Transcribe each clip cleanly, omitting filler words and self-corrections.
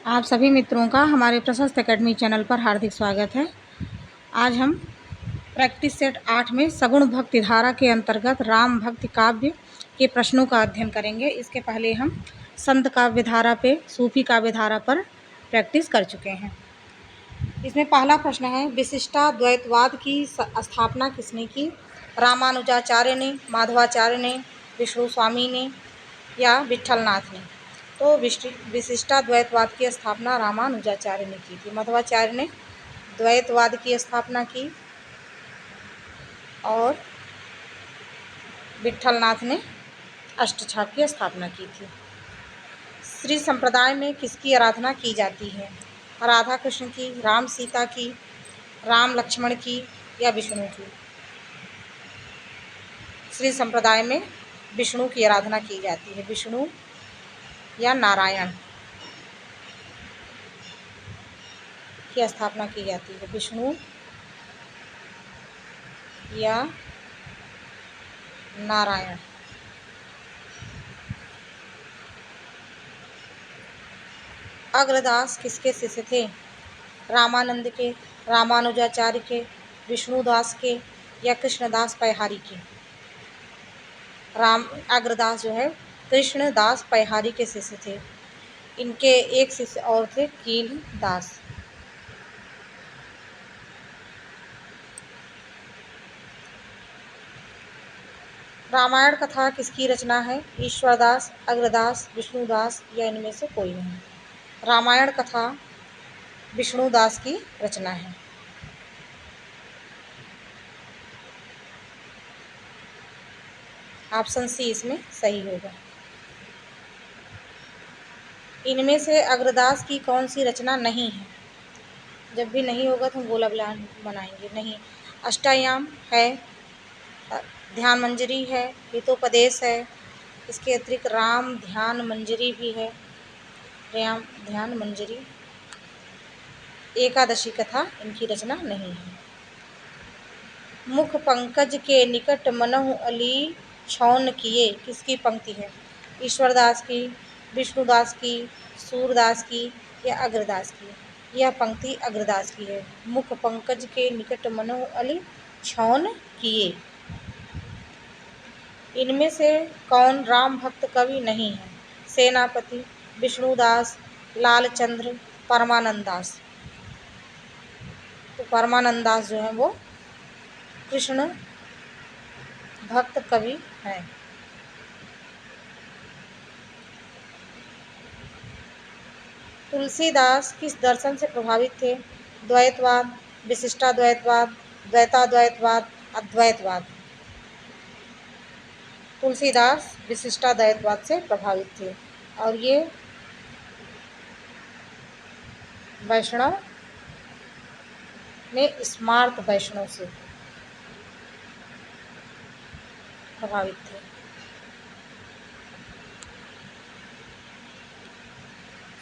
आप सभी मित्रों का हमारे प्रशस्त एकेडमी चैनल पर हार्दिक स्वागत है। आज हम प्रैक्टिस सेट 8 में सगुण भक्ति धारा के अंतर्गत राम भक्ति काव्य के प्रश्नों का अध्ययन करेंगे। इसके पहले हम संत काव्य धारा पे, सूफी काव्य धारा पर प्रैक्टिस कर चुके हैं। इसमें पहला प्रश्न है, विशिष्टाद्वैतवाद की स्थापना किसने की? रामानुजाचार्य ने, माधवाचार्य ने, विष्णु स्वामी ने या विट्ठलनाथ ने? तो विशिष्टाद्वैतवाद की स्थापना रामानुजाचार्य ने की थी। माधवाचार्य ने द्वैतवाद की स्थापना की और विट्ठलनाथ ने अष्टछाप की स्थापना की थी। श्री संप्रदाय में किसकी आराधना की जाती है? राधा कृष्ण की, राम सीता की, राम लक्ष्मण की या विष्णु की? श्री संप्रदाय में विष्णु की आराधना की जाती है। विष्णु या नारायण की स्थापना की जाती है। विष्णु या नारायण। अग्रदास किसके शिष्य थे? रामानंद के, रामानुजाचार्य के, विष्णुदास के या कृष्णदास पैहारी के? अग्रदास जो है कृष्णदास पैहारी के शिष्य थे। इनके एक शिष्य और थे, कील दास। रामायण कथा किसकी रचना है? ईश्वरदास, अग्रदास, विष्णुदास या इनमें से कोई नहीं। रामायण कथा विष्णुदास की रचना है। ऑप्शन सी इसमें सही होगा। इनमें से अग्रदास की कौन सी रचना नहीं है? जब भी नहीं होगा तो हम गोला बनाएंगे। नहीं, अष्टायाम है, ध्यान मंजरी है, हितोपदेश है, इसके अतिरिक्त राम ध्यान मंजरी भी है। राम ध्यान मंजरी, एकादशी कथा इनकी रचना नहीं है। मुख पंकज के निकट मनहु अली छौन किए किसकी पंक्ति है? ईश्वरदास की, विष्णुदास की, सूरदास की या अग्रदास की? यह पंक्ति अग्रदास की है। मुख पंकज के निकट मनहु अली छौन किए। इनमें से कौन राम भक्त कवि नहीं है? सेनापति, विष्णुदास, लालचंद्र, परमानंद दास। तो परमानंद दास जो है वो कृष्ण भक्त कवि हैं। तुलसीदास किस दर्शन से प्रभावित थे? द्वैतवाद, विशिष्टाद्वैतवाद, द्वैताद्वैतवाद, अद्वैतवाद। तुलसीदास विशिष्टाद्वैतवाद से प्रभावित थे और ये वैष्णव ने स्मार्त वैष्णव से प्रभावित थे।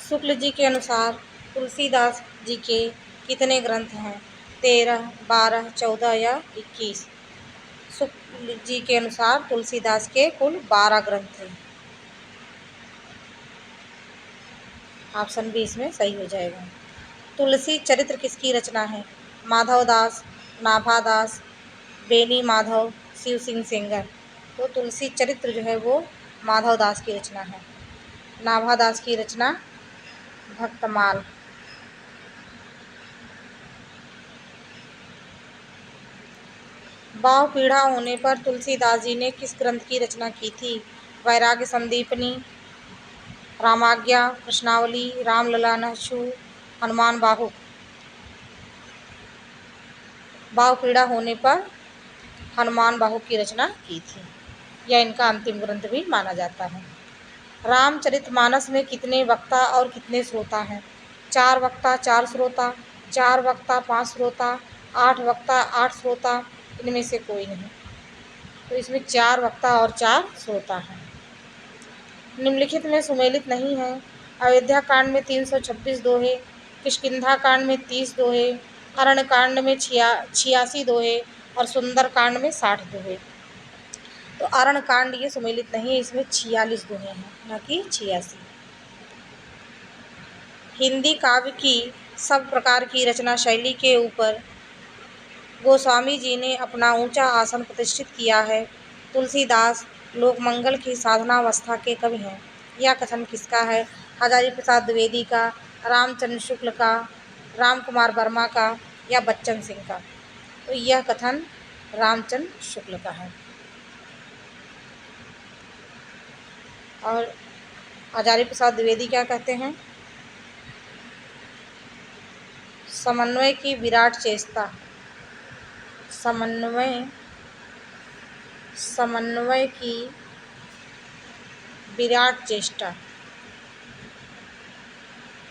शुक्ल जी के अनुसार तुलसीदास जी के कितने ग्रंथ हैं? 13, 12, 14 या 21? शुक्ल जी के अनुसार तुलसीदास के कुल 12 ग्रंथ हैं। ऑप्शन बी इसमें सही हो जाएगा। तुलसी चरित्र किसकी रचना है? माधवदास, नाभादास, बेनी माधव, शिव सिंह सेंगर। तो तुलसी चरित्र जो है वो माधवदास की रचना है। नाभादास की रचना भक्तमाल। भाव पीढ़ा होने पर तुलसीदास जी ने किस ग्रंथ की रचना की थी? वैराग्य संदीपनी, रामाज्ञा, प्रश्नावली, रामलला नहशु, हनुमान बाहुक। भाव पीड़ा होने पर हनुमान बाहुक की रचना की थी। यह इनका अंतिम ग्रंथ भी माना जाता है। रामचरितमानस में कितने वक्ता और कितने श्रोता हैं? 4 वक्ता, 4 श्रोता, 4 वक्ता, 5 श्रोता, 8 वक्ता, 8 श्रोता, इनमें से कोई नहीं। तो इसमें 4 वक्ता और 4 श्रोता हैं। निम्नलिखित में सुमेलित नहीं है। अयोध्या कांड में 326 दोहे, किष्किंधा कांड में 30 दोहे, अरण्य कांड में 86 दोहे और सुंदर कांड में 60 दोहे। तो अरण्य कांड ये सुमेलित नहीं है, इसमें 46 दोहे हैं, न कि 86। हिंदी काव्य की सब प्रकार की रचना शैली के ऊपर गोस्वामी जी ने अपना ऊंचा आसन प्रतिष्ठित किया है। तुलसीदास लोकमंगल की साधनावस्था के कवि हैं। यह कथन किसका है? हजारी प्रसाद द्विवेदी का, रामचंद्र शुक्ल का, राम कुमार वर्मा का या बच्चन सिंह का? तो यह कथन रामचंद्र शुक्ल का है। और हजारी प्रसाद द्विवेदी क्या कहते हैं? समन्वय की विराट चेष्टा, समन्वय की विराट चेष्टा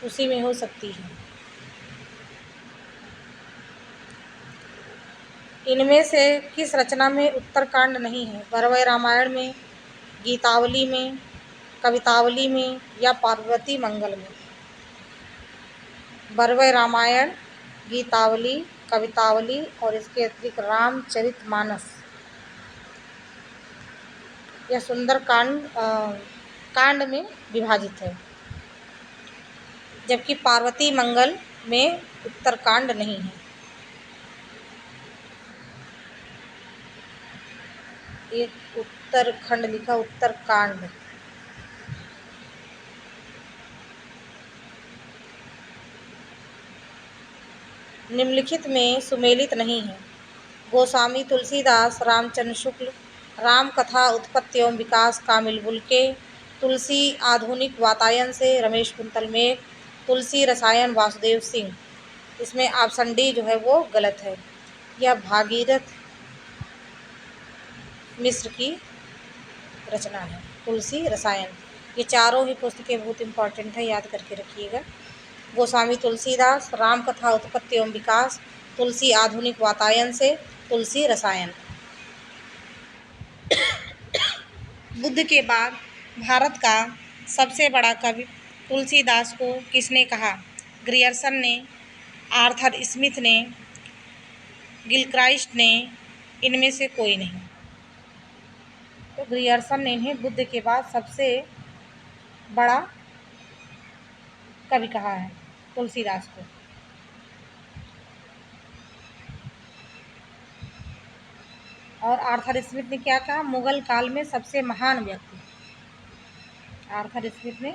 उसी में हो सकती है। इनमें से किस रचना में उत्तरकांड नहीं है? भरवय रामायण में, गीतावली में, कवितावली में या पार्वती मंगल में? भरवय रामायण, गीतावली, कवितावली और इसके अतिरिक्त रामचरितमानस यह सुंदर कांड में विभाजित है, जबकि पार्वती मंगल में उत्तरकांड नहीं है। एक उत्तरखंड लिखा, उत्तरकांड। निम्नलिखित में सुमेलित नहीं है। गोस्वामी तुलसीदास, रामचंद्र शुक्ल, राम कथा उत्पत्ति एवं विकास कामिल बुल्के, तुलसी आधुनिक वातायन से रमेश कुंतल मेघ, तुलसी रसायन वासुदेव सिंह। इसमें ऑप्शन डी जो है वो गलत है। यह भागीरथ मिश्र की रचना है, तुलसी रसायन। ये चारों ही पुस्तकें बहुत इंपॉर्टेंट है, याद करके रखिएगा। गोस्वामी तुलसीदास, राम कथा उत्पत्ति एवं विकास, तुलसी आधुनिक वातायन से, तुलसी रसायन। बुद्ध के बाद भारत का सबसे बड़ा कवि तुलसीदास को किसने कहा? ग्रियर्सन ने, आर्थर स्मिथ ने, गिलक्राइस्ट ने, इनमें से कोई नहीं। तो ग्रियर्सन ने इन्हें बुद्ध के बाद सबसे बड़ा कवि कहा है, तुलसीदास को। और आर्थर स्मिथ ने क्या कहा? मुगल काल में सबसे महान व्यक्ति। आर्थर स्मिथ ने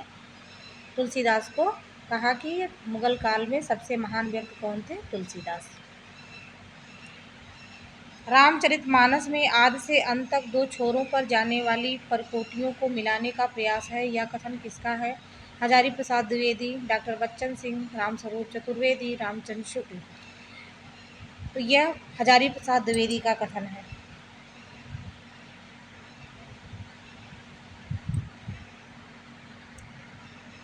तुलसीदास को कहा कि मुगल काल में सबसे महान व्यक्ति कौन थे? तुलसीदास। रामचरितमानस में आदि से अंत तक दो छोरों पर जाने वाली परकोटियों को मिलाने का प्रयास है। यह कथन किसका है? हजारी प्रसाद द्विवेदी, डॉक्टर बच्चन सिंह, रामस्वरूप चतुर्वेदी, रामचंद्र शुक्ल। तो यह हजारी प्रसाद द्विवेदी का कथन है।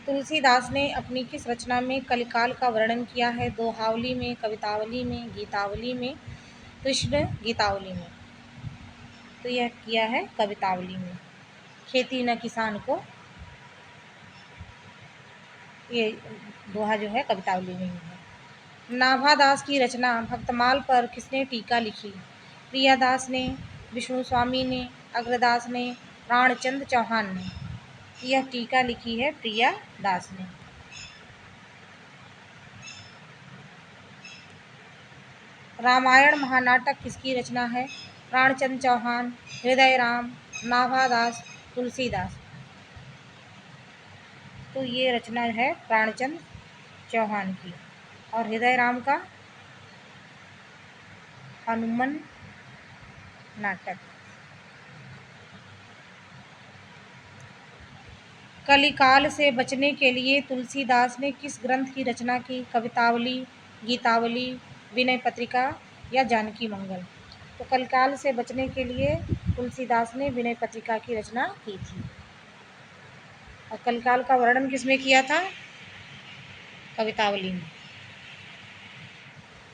तुलसीदास ने अपनी किस रचना में कलिकाल का वर्णन किया है? दोहावली में, कवितावली में, गीतावली में, कृष्ण गीतावली में। तो यह किया है कवितावली में। खेती न किसान को, ये दोहा जो है कवितावली में ही है। नाभादास की रचना भक्तमाल पर किसने टीका लिखी? प्रियादास ने, विष्णु स्वामी ने, अग्रदास ने, प्राणचंद चौहान ने। यह टीका लिखी है प्रियादास ने। रामायण महानाटक किसकी रचना है? प्राणचंद चौहान, हृदय राम, नाभादास, तुलसीदास। तो ये रचना है प्राणचंद चौहान की। और हृदय राम का हनुमान नाटक। कलिकाल से बचने के लिए तुलसीदास ने किस ग्रंथ की रचना की? कवितावली, गीतावली, विनय पत्रिका या जानकी मंगल। तो कलिकाल से बचने के लिए तुलसीदास ने विनय पत्रिका की रचना की थी। और कलिकाल का वर्णन किसमें किया था? कवितावली में।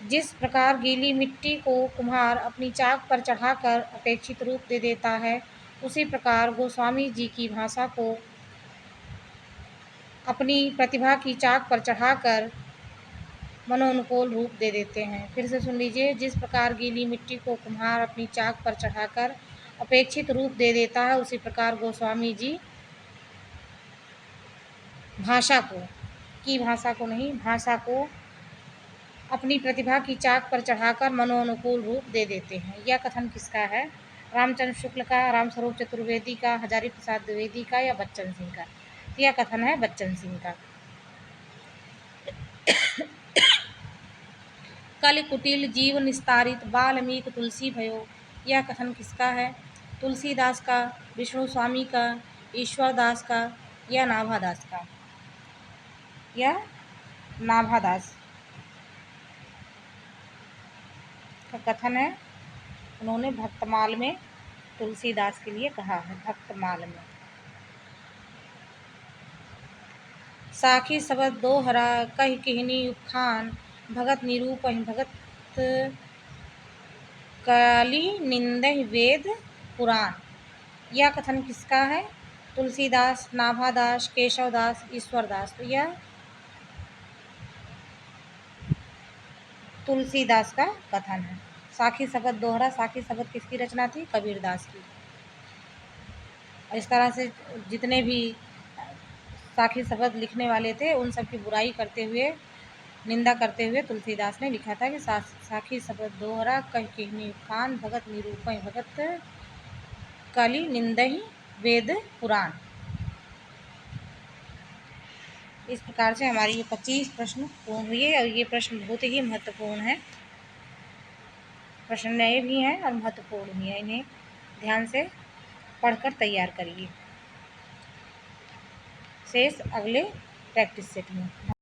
जिस प्रकार गीली मिट्टी को कुम्हार अपनी चाक पर चढ़ाकर अपेक्षित रूप दे देता है, उसी प्रकार गोस्वामी जी की भाषा को अपनी प्रतिभा की चाक पर चढ़ाकर मनोनुकूल रूप दे देते हैं। फिर से सुन लीजिए। जिस प्रकार गीली मिट्टी को कुम्हार अपनी चाक पर चढ़ाकर अपेक्षित रूप दे देता है, उसी प्रकार गोस्वामी जी भाषा को की भाषा को नहीं, भाषा को अपनी प्रतिभा की चाक पर चढ़ाकर मनोनुकूल रूप दे देते हैं। यह कथन किसका है? रामचंद्र शुक्ल का, रामस्वरूप चतुर्वेदी का, हजारी प्रसाद द्विवेदी का या बच्चन सिंह का? यह कथन है बच्चन सिंह का। कल कुटिल जीव निस्तारित वाल्मीकि तुलसी भयो, यह कथन किसका है? तुलसीदास का, विष्णु स्वामी का, ईश्वरदास का या नाभादास का? या नाभादास का कथन है। उन्होंने भक्तमाल में तुलसीदास के लिए कहा है, भक्तमाल में। साखी सबद दोहरा कह किहनी उखान, भगत निरूपहि भगत काली निंदहि वेद पुराण, यह कथन किसका है? तुलसीदास, नाभादास, केशवदास, ईश्वरदास। तो यह तुलसीदास का कथन है। साखी सबद दोहरा, साखी सबद किसकी रचना थी? कबीरदास की। इस तरह से जितने भी साखी सबद लिखने वाले थे उन सब की बुराई करते हुए, निंदा करते हुए तुलसीदास ने लिखा था कि साखी सबद दोहरा कह किहनी खान, भगत निरूपहि भगत काली निंदहि वेद पुराण। इस प्रकार से हमारी ये 25 प्रश्न पूर्ण हुए और ये प्रश्न बहुत ही महत्वपूर्ण है। प्रश्न नए भी हैं और महत्वपूर्ण भी हैं। इन्हें ध्यान से पढ़कर तैयार करिए। शेष अगले प्रैक्टिस सेट में।